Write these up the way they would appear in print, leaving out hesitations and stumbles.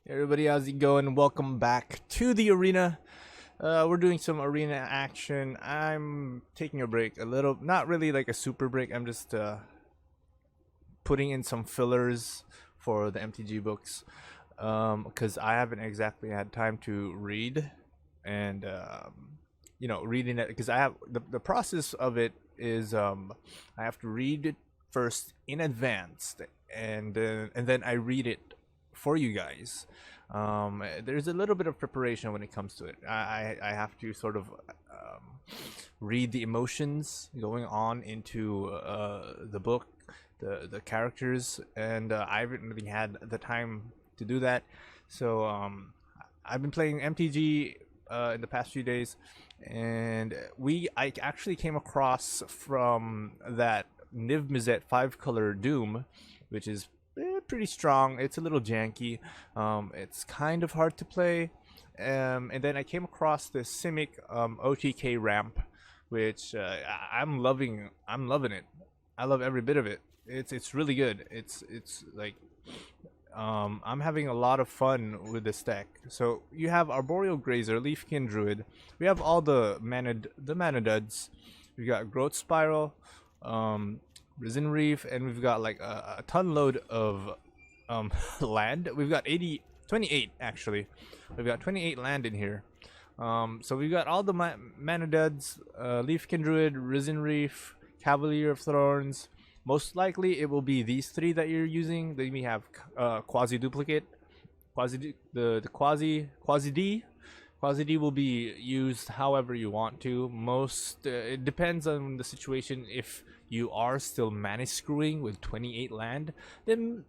Hey everybody, how's it going? Welcome back to the arena. We're doing some arena action. I'm taking a break, a little, not really like a super break. I'm just putting in some fillers for the MTG books because I haven't exactly had time to read and reading it because I have the process of it is I have to read it first in advance and then I read it for you guys. There's a little bit of preparation when it comes to it. I have to sort of read the emotions going on into the book, the characters, and I haven't really had the time to do that. So I've been playing MTG in the past few days, and I actually came across from that Niv Mizzet 5-color Doom, which is pretty strong. It's a little janky. It's kind of hard to play. And then I came across this Simic OTK ramp, which I'm loving. I'm loving it. I love every bit of it. It's really good. It's like I'm having a lot of fun with this deck. So you have Arboreal Grazer, Leafkin Druid. We have all the mana duds. We got Growth Spiral, Risen Reef, and we've got like a ton load of land. We've got 28 actually. We've got 28 land in here. So we've got all the mana duds, Leafkin Druid, Risen Reef, Cavalier of Thorns. Most likely it will be these three that you're using. Then we have Quasi Duplicate, Quasi D. Quasi D will be used however you want to. It depends on the situation. If you are still mana screwing with 28 land, then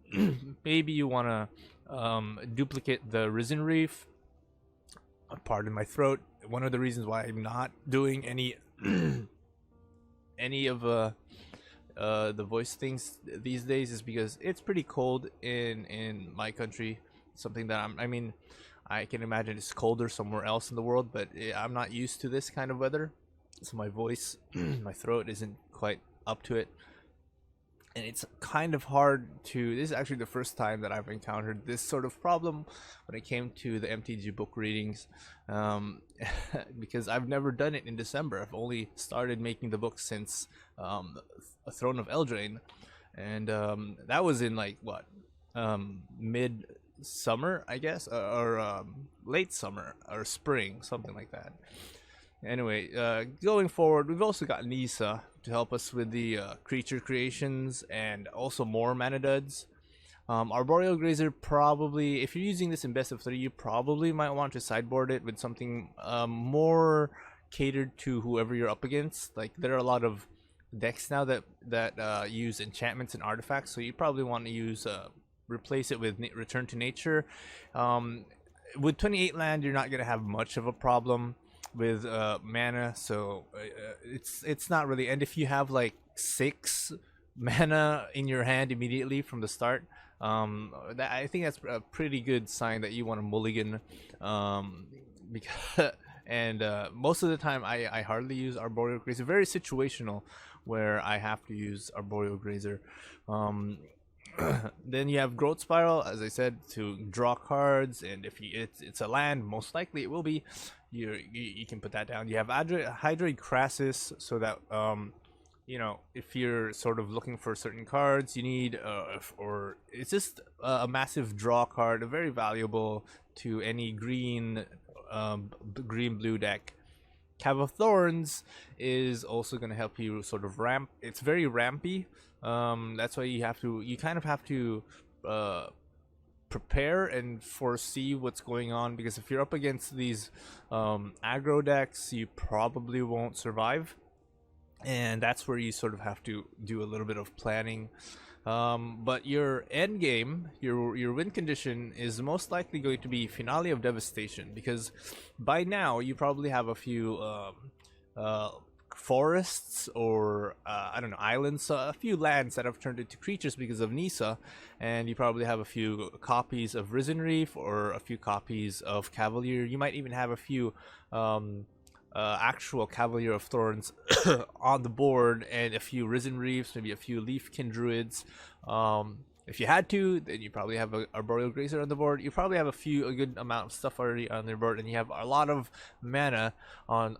maybe you want to duplicate the Risen Reef. Pardon my throat. One of the reasons why I'm not doing any any of the voice things these days is because it's pretty cold in my country. Something that I can imagine it's colder somewhere else in the world, but I'm not used to this kind of weather, so my voice, my throat isn't quite up to it, and it's kind of hard to. This is actually the first time that I've encountered this sort of problem when it came to the MTG book readings, because I've never done it in December. I've only started making the book since a Throne of Eldraine, and that was in like what, mid summer, I guess, or late summer or spring, something like that. Anyway, going forward, we've also got Nisa to help us with the creature creations and also more mana duds. Arboreal Grazer, probably, if you're using this in best of 3, you probably might want to sideboard it with something more catered to whoever you're up against. Like, there are a lot of decks now that use enchantments and artifacts, so you probably want to use replace it with Return to Nature. With 28 land, you're not going to have much of a problem with mana, so it's not really. And if you have like 6 mana in your hand immediately from the start, I think that's a pretty good sign that you want to mulligan, because and most of the time I hardly use Arboreal Grazer. Very situational where I have to use Arboreal Grazer. Then you have Growth Spiral, as I said, to draw cards, and if it's a land, most likely it will be. You can put that down. You have Hydroid Crassus, so that if you're sort of looking for certain cards, you need or it's just a massive draw card, very valuable to any green blue deck. Cav of Thorns is also going to help you sort of ramp. It's very rampy. That's why you kind of have to prepare and foresee what's going on, because if you're up against these aggro decks, you probably won't survive, and that's where you sort of have to do a little bit of planning. But your end game, your win condition is most likely going to be Finale of Devastation, because by now you probably have a few forests or I don't know, islands, a few lands that have turned into creatures because of Nisa, and you probably have a few copies of Risen Reef or a few copies of Cavalier. You might even have a few actual Cavalier of Thorns on the board, and a few Risen Reefs, maybe a few Leafkin Druids. If you had to, then you probably have a Arboreal Grazer on the board. You probably have a good amount of stuff already on your board, and you have a lot of mana on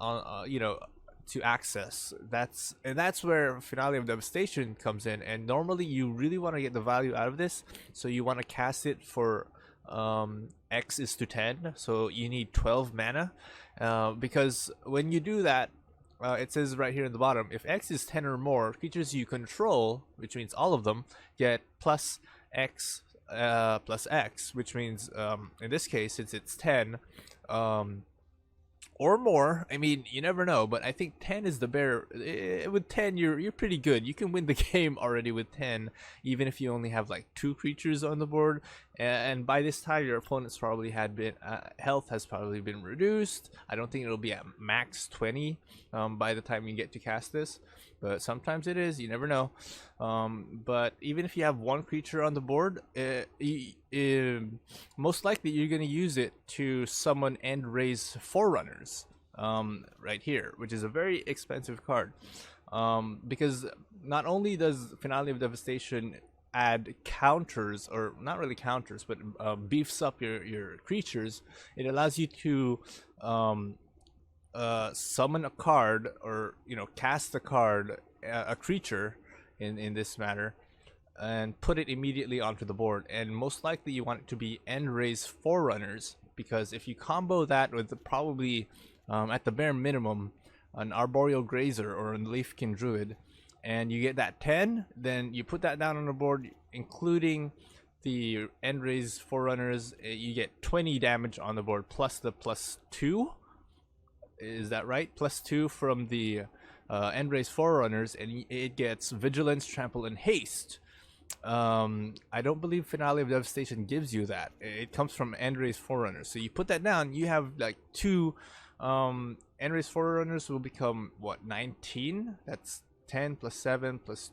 you know, to access. That's where Finale of Devastation comes in, and normally you really want to get the value out of this, so you want to cast it for X is to 10, so you need 12 mana, because when you do that, it says right here in the bottom, if X is 10 or more, creatures you control, which means all of them, get plus X plus X, which means in this case, since it's 10 or more, I mean, you never know, but I think 10 is the bare. With 10, you're pretty good. You can win the game already with 10, even if you only have like 2 creatures on the board. And by this time, your opponent's probably had been health has probably been reduced. I don't think it'll be at max 20 by the time you get to cast this, but sometimes it is. You never know. But even if you have 1 creature on the board, most likely you're going to use it to summon and raise Forerunners right here, which is a very expensive card, because not only does Finale of Devastation add counters, or not really counters, but beefs up your creatures, it allows you to summon a card, or cast a card, a creature in this matter, and put it immediately onto the board. And most likely you want it to be end raise Forerunners, because if you combo that with probably at the bare minimum an Arboreal Grazer or a Leafkin Druid, and you get that 10, then you put that down on the board, including the end raise Forerunners. You get 20 damage on the board plus the +2. Is that right? +2 from the end raise Forerunners, and it gets Vigilance, Trample, and Haste. I don't believe Finale of Devastation gives you that. It comes from end raise Forerunners. So you put that down, you have like 2 end raise Forerunners will become what, 19? That's 10 plus 7 plus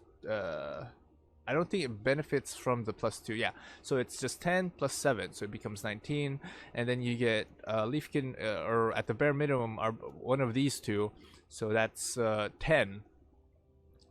I don't think it benefits from the +2. Yeah, so it's just 10 plus 7, so it becomes 19, and then you get Leafkin, or at the bare minimum are one of these 2, so that's 10,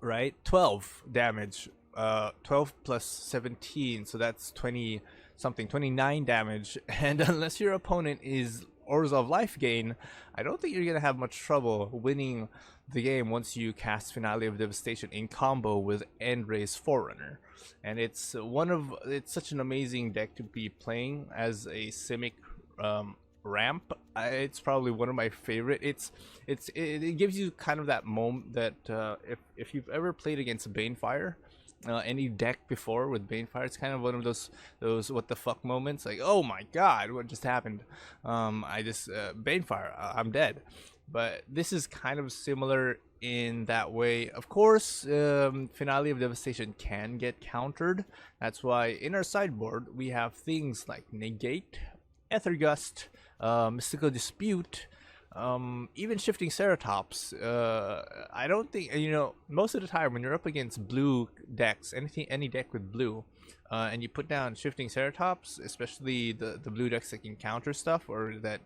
right? 12 damage, 12 plus 17, so that's 20 something, 29 damage. And unless your opponent is Orzhov Life Gain, I don't think you're gonna have much trouble winning the game once you cast Finale of Devastation in combo with End Raise Forerunner. And it's such an amazing deck to be playing as a Simic ramp. It's probably one of my favorite. It gives you kind of that moment that if you've ever played against Banefire, any deck before with Banefire, it's kind of one of those what the fuck moments, like, oh my god, what just happened? Banefire, I'm dead. But this is kind of similar in that way. Of course, Finale of Devastation can get countered. That's why in our sideboard we have things like Negate, Ethergust, Mystical Dispute, even Shifting Ceratops. I don't think, most of the time when you're up against blue decks, any deck with blue, and you put down Shifting Ceratops, especially the blue decks that can counter stuff or that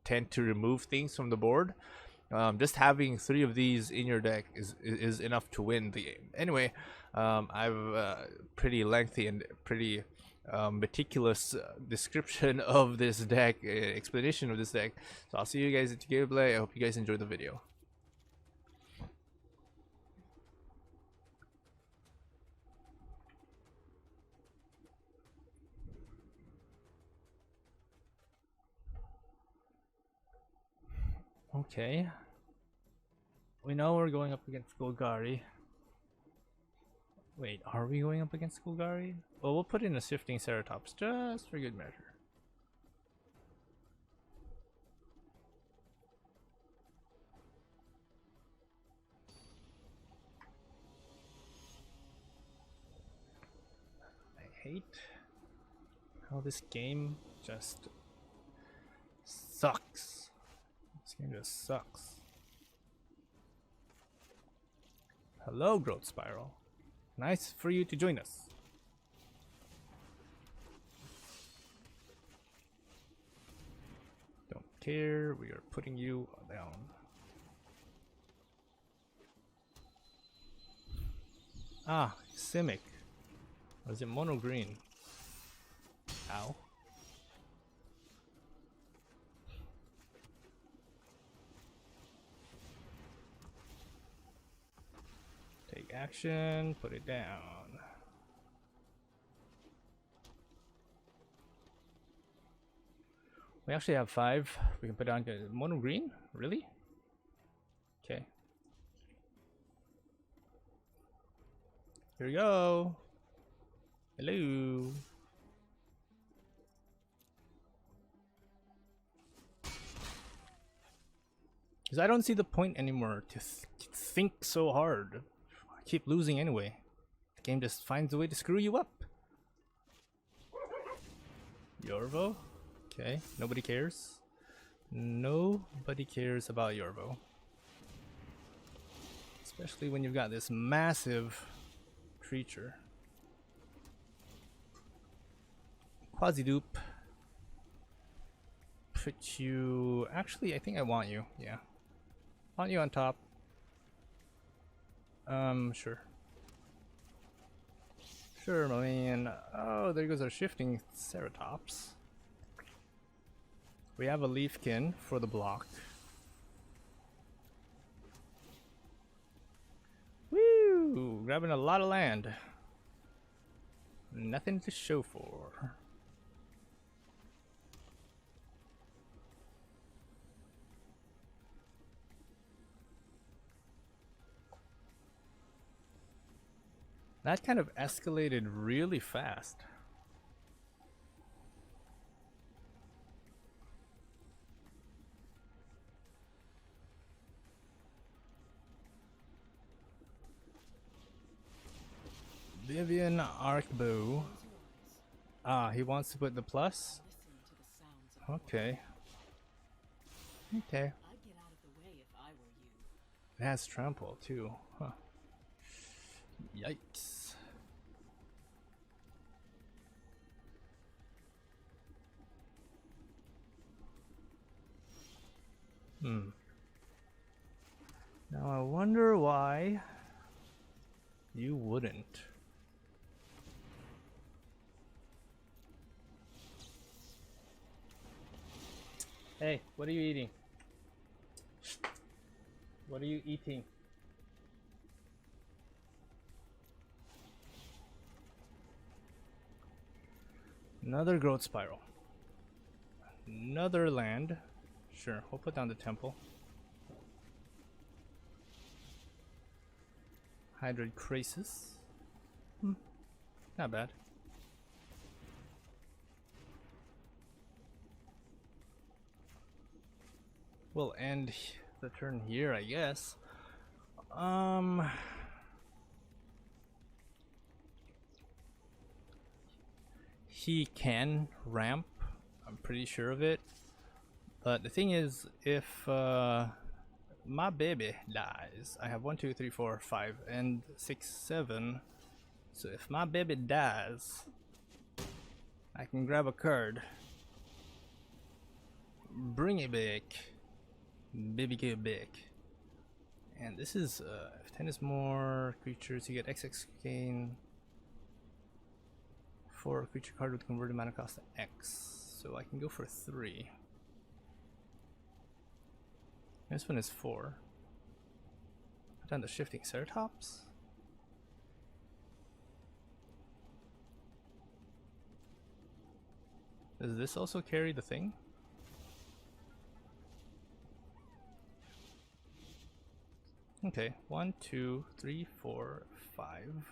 tend to remove things from the board, just having 3 of these in your deck is enough to win the game. Anyway, I've pretty lengthy and pretty meticulous description of this deck, explanation of this deck. So I'll see you guys at the gameplay. I hope you guys enjoyed the video. Okay, we know we're going up against Golgari. Wait, are we going up against Golgari? Well, we'll put in a Shifting Ceratops just for good measure. I hate how this game just sucks. This game just sucks. Hello, Growth Spiral. Nice for you to join us. Don't care, we are putting you down. Ah, Simic. Or is it mono green? Ow. Take action, put it down. We actually have 5. We can put down mono green? Really? Okay. Here we go. Hello. Because I don't see the point anymore to think so hard. I keep losing anyway. The game just finds a way to screw you up. Yorvo? Okay, nobody cares. Nobody cares about Yorvo. Especially when you've got this massive creature. Quasi-dupe. Put you... Actually, I think I want you. Yeah. Want you on top. Sure. Sure, my man. Oh, there goes our shifting Ceratops. We have a Leafkin for the block. Woo! Grabbing a lot of land. Nothing to show for. That kind of escalated really fast. Vivian Arcbow. Ah, he wants to put the plus? Okay. Okay. It has trample too. Huh. Yikes. Now I wonder why you wouldn't. Hey, what are you eating? What are you eating? Another growth spiral. Another land. Sure, we'll put down the temple. Hydroid Crisis. Not bad. We'll end the turn here, I guess. He can ramp, I'm pretty sure of it. But the thing is, if my baby dies, I have 1, 2, 3, 4, 5, and 6, 7. So if my baby dies, I can grab a card, bring it back, baby get back. And this is if 10 is more creatures, you get XX gain for a creature card with converted mana cost to X. So I can go for 3. This one is 4. Put down the shifting Ceratops. Does this also carry the thing? Okay, 1, 2, 3, 4, 5.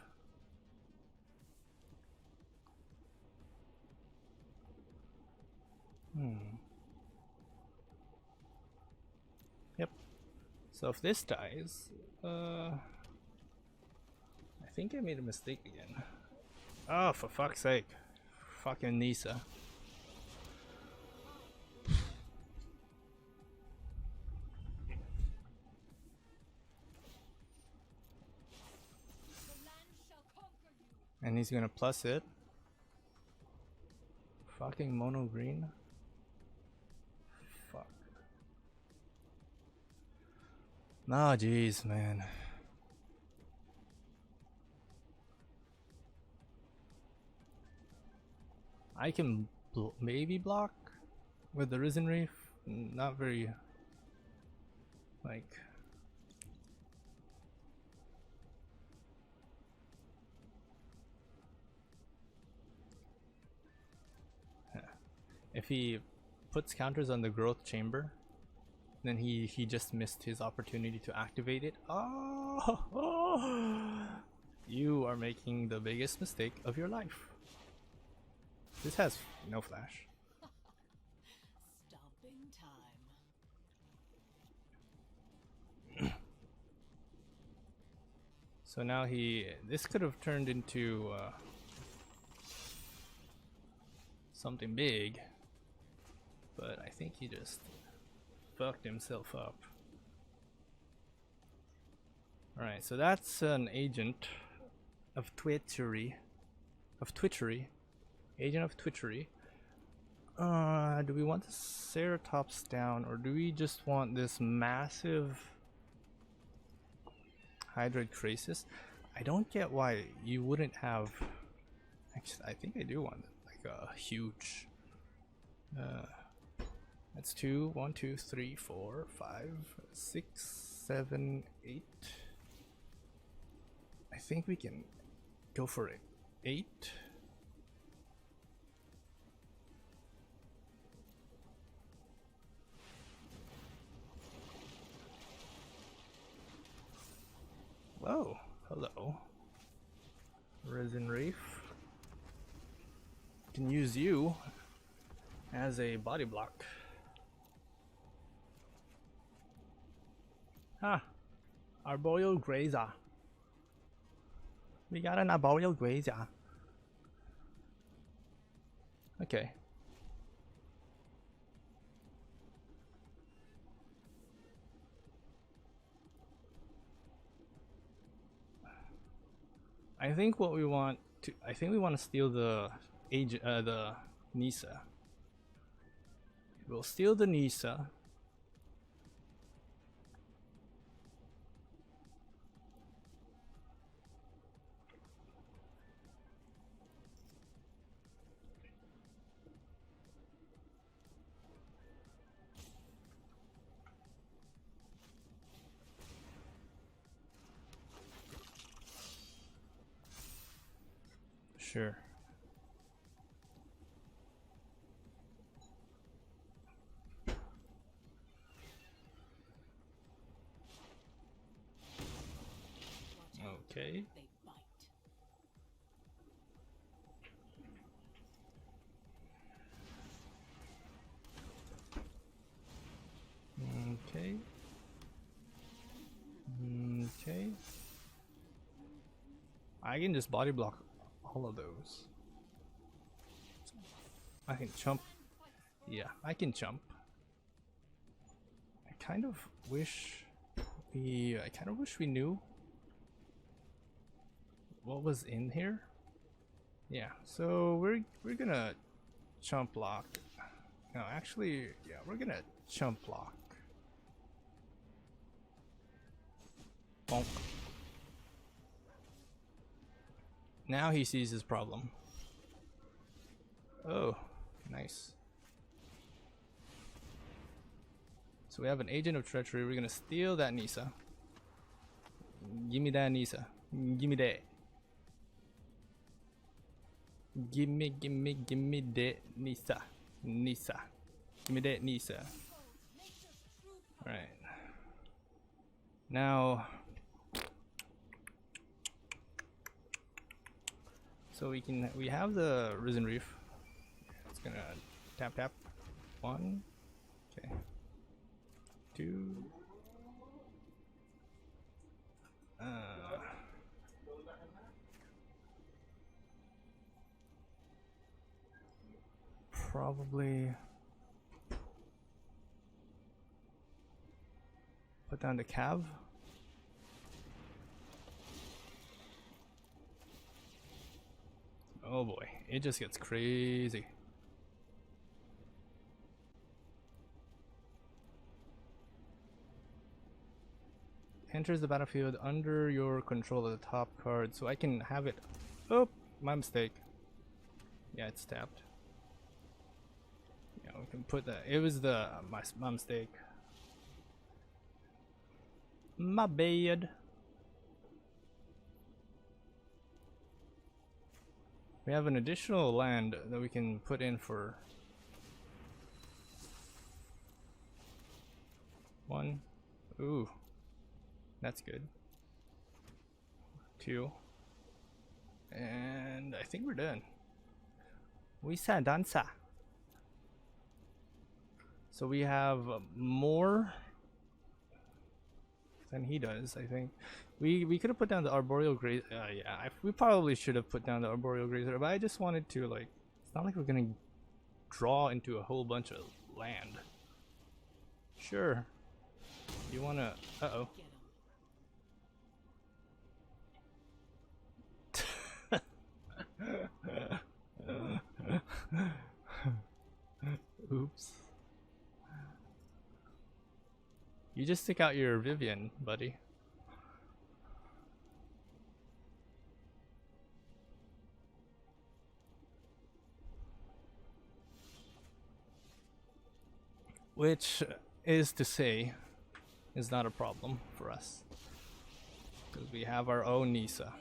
Yep. So if this dies, I think I made a mistake again. Oh, for fuck's sake. Fucking Nisa. And he's gonna plus it. Fucking mono green. Fuck. Oh jeez, man. I can maybe block with the Risen Reef. Not very, like... If he puts counters on the Growth Chamber, then he just missed his opportunity to activate it. Oh! You are making the biggest mistake of your life. This has no flash. Stomping time. So now this could have turned into something big, but I think he just fucked himself up. Alright, so that's an agent of Twitchery. Agent of Twitchery. Do we want the Ceratops down, or do we just want this massive Hydroid Crisis? I don't get why you wouldn't have... Actually, I think I do want like a huge... That's 2, 1, 2, 3, 4, 5, 6, 7, 8. I think we can go for it. 8. Whoa, hello. Risen Reef. Can use you as a body block. Ah, Arboreal Grazer. We got an Arboreal Grazer. Okay. I think what we want to, I think we want to steal the the Nisa. We'll steal the Nisa. Sure. Okay. They bite. Okay. Okay. I can just body block all of those. I can chump. Yeah, I can jump. I kind of wish we knew what was in here. Yeah, so we're gonna chump block. No, actually, yeah, we're gonna chump block. Bonk. Now he sees his problem. Oh, nice. So we have an Agent of Treachery. We're gonna steal that Nisa. Give me that Nisa. Give me that. Give me that Nisa. Nisa. Give me that Nisa. Alright. Now, so we have the Risen Reef. It's gonna tap tap. 1. Okay. 2. Probably put down the Cav. Oh boy, it just gets crazy. Enters the battlefield under your control of the top card, so I can have it. Oh, my mistake. Yeah, it's tapped. can put that. It was my mistake. My bad. We have an additional land that we can put in for 1. Ooh, that's good. 2. And I think we're done. We said danza. So we have more than he does, I think. We could have put down the arboreal grazer. Yeah, we probably should have put down the arboreal grazer, but I just wanted to, like, it's not like we're gonna draw into a whole bunch of land. Sure. You wanna? Uh-oh. Oops. You just stick out your Vivian, buddy. Which is to say, is not a problem for us. Because we have our own Nisa.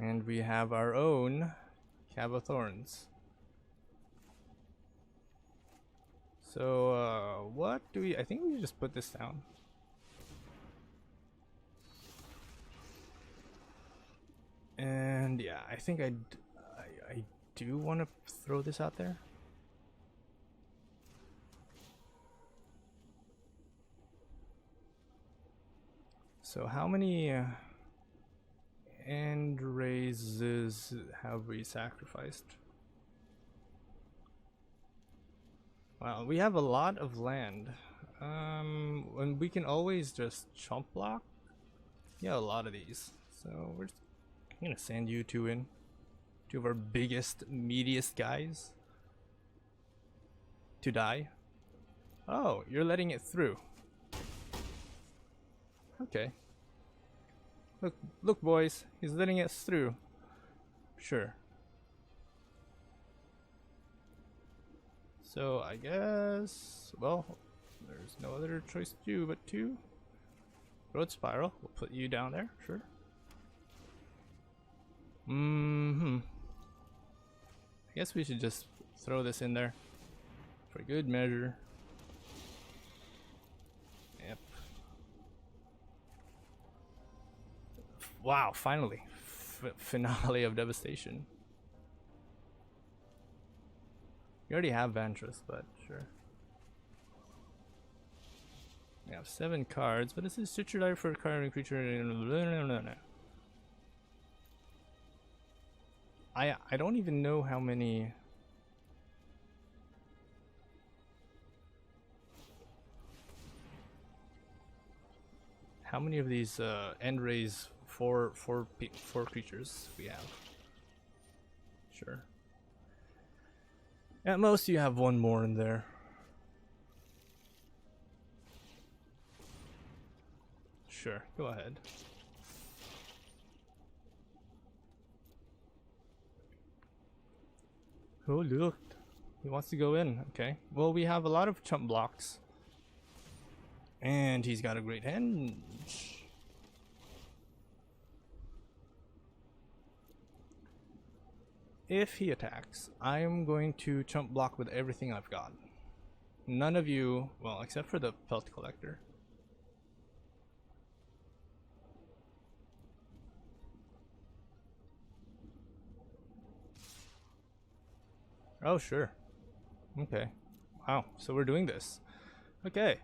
And we have our own Cab of Thorns. So, what do we... I think we just put this down. And yeah, I think I do want to throw this out there. So how many end raises have we sacrificed? Wow, we have a lot of land. And we can always just chump block. Yeah, a lot of these. So I'm gonna send you two in. Two of our biggest, meatiest guys. To die. Oh, you're letting it through. Okay. Look boys, he's letting us through. Sure. So I guess, well, there's no other choice to do but to Road Spiral. We'll put you down there, sure. I guess we should just throw this in there for good measure. Yep. Wow, finally. Finale of Devastation. You already have Vantress, but sure. We have 7 cards, but this is Stitcher Die for card and creature. I don't even know how many. How many of these end raise four creatures we have? Sure. At most, you have one more in there. Sure, go ahead. Oh, look. He wants to go in. Okay. Well, we have a lot of chump blocks. And he's got a great hand. If he attacks, I'm going to chump block with everything I've got. None of you, well, except for the Pelt Collector. Oh, sure. Okay. Wow, so we're doing this. Okay.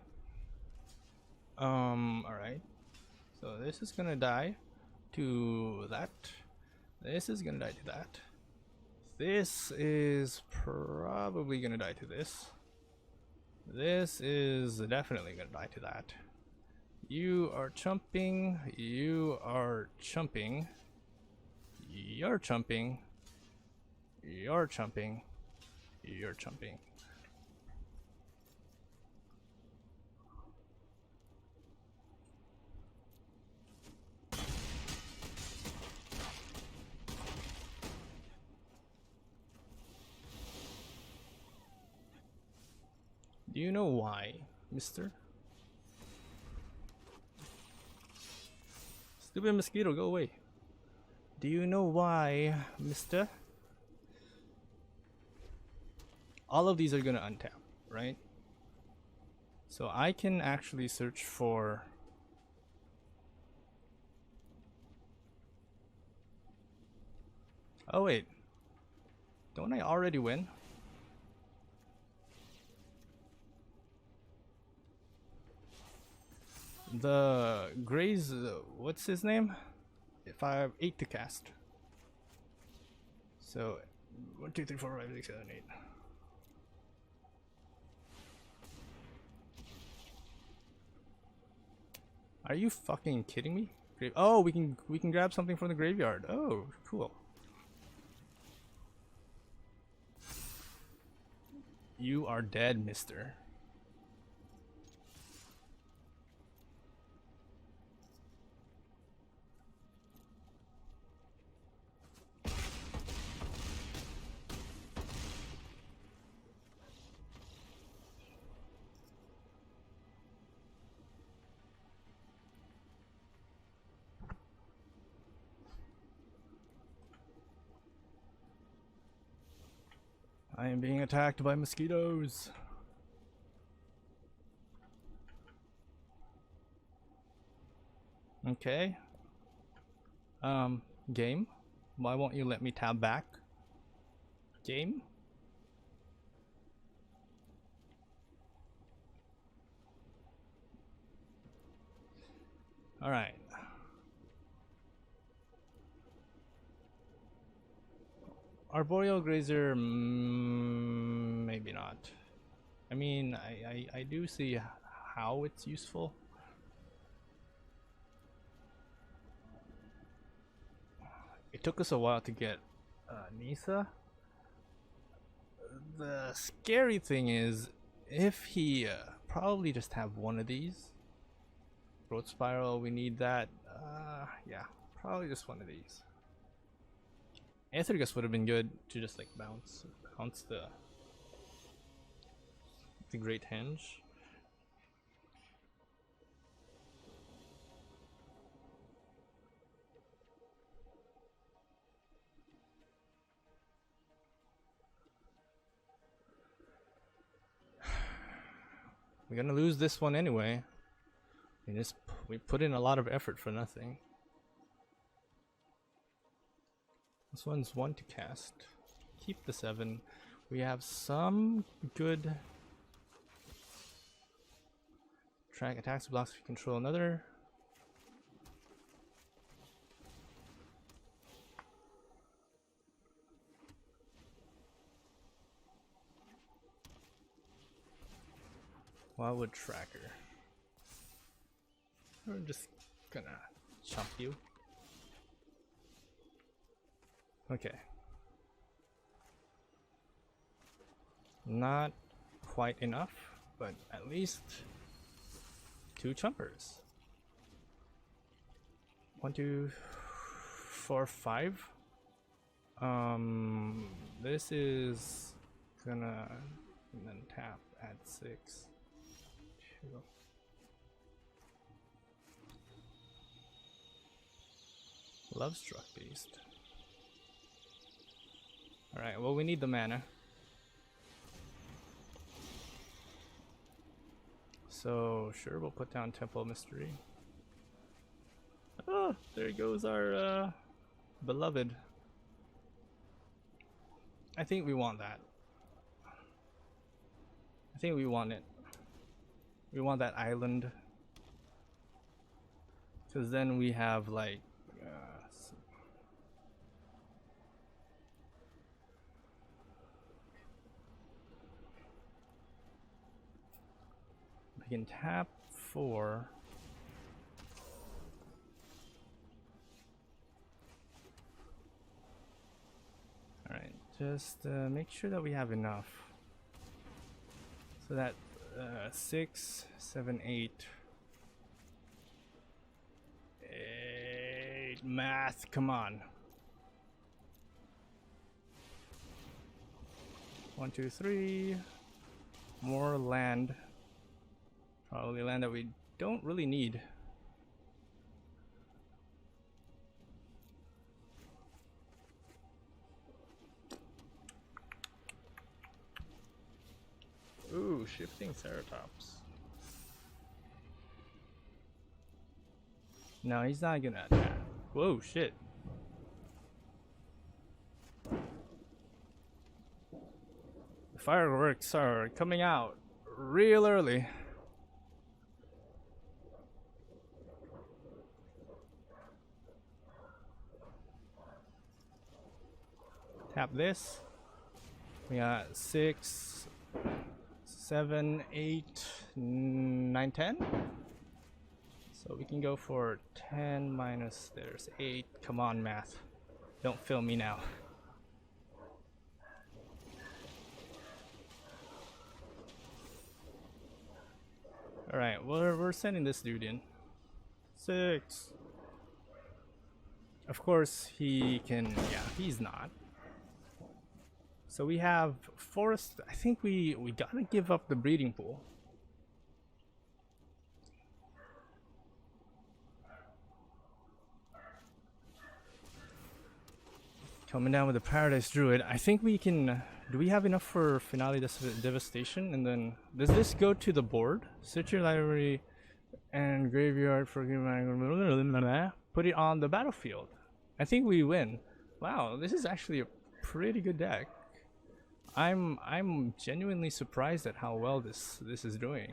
Alright. So this is gonna die to that. This is gonna die to that. This is probably gonna die to this. This is definitely gonna die to that. You are chumping. You are chumping. You're chumping. You're chumping. You're chumping. Do you know why, mister? Stupid mosquito, go away. Do you know why, mister? All of these are gonna untap, right? So I can actually search for... Oh wait, don't I already win? The Gray's, what's his name? If I have 8 to cast. So 1, 2, 3, 4, 5, 6, 7, 8. Are you fucking kidding me? Oh, we can grab something from the graveyard. Oh, cool. You are dead, mister. I am being attacked by mosquitoes. Okay. Game? Why won't you let me tab back? Game? Alright. Arboreal Grazer, maybe not. I mean, I do see how it's useful. It took us a while to get Nisa. The scary thing is, if he probably just have one of these. Growth Spiral, we need that. Yeah, probably just one of these. Aethergus would have been good to just like bounce the Great Henge. We're gonna lose this one anyway. We put in a lot of effort for nothing. This one's 1 to cast. Keep the 7. We have some good track attacks, blocks if you control another. Wildwood Tracker. We're just gonna chop you. Okay. Not quite enough, but at least 2 chumpers. 1, 2, 4, 5. This is gonna and then tap at 6. 2. Love Struck Beast. Alright, well, we need the mana. So, sure, we'll put down Temple of Mystery. Oh, there goes our beloved. I think we want that. I think we want it. We want that island. Because then we have like we can tap 4. Alright, just make sure that we have enough. So that 6, 7, 8. 8. Math, come on. 1, 2, 3. more land. Probably land that we don't really need. Ooh, shifting Ceratops. No, he's not gonna attack. Whoa, shit. The fireworks are coming out real early. Tap this. We got 6, 7, 8, 9, 10. So we can go for 10 minus there's 8. Come on, math. Don't fail me now. Alright, we're sending this dude in. 6. Of course, he can. Yeah, he's not. So we have forest. I think we gotta give up the breeding pool. Coming down with the Paradise Druid. I think we can. Do we have enough for Finale Devastation? And then does this go to the board? Search your library and graveyard for put it on the battlefield. I think we win. Wow, this is actually a pretty good deck. I'm genuinely surprised at how well this is doing.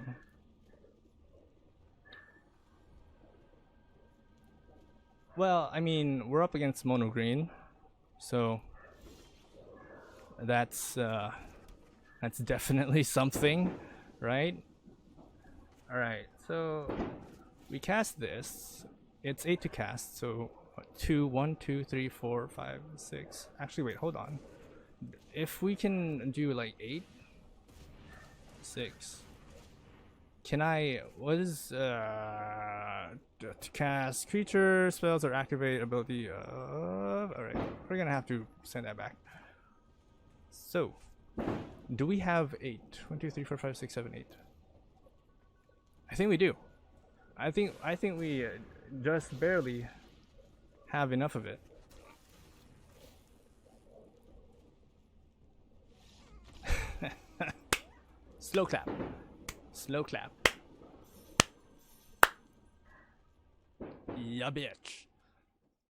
Well, I mean, we're up against mono green, so that's definitely something, right? All right, so we cast this. It's 8 to cast, so 1, 2, 3, 4, 5, 6. Actually, wait, hold on. If we can do like 8, 6. Can I? What is to cast creature spells or activate ability? All right, we're gonna have to send that back. So, do we have 8? 1, 2, 3, 4, 5, 6, 7, 8. I think we do. I think we just barely have enough of it. Slow clap. Slow clap. Yeah, bitch.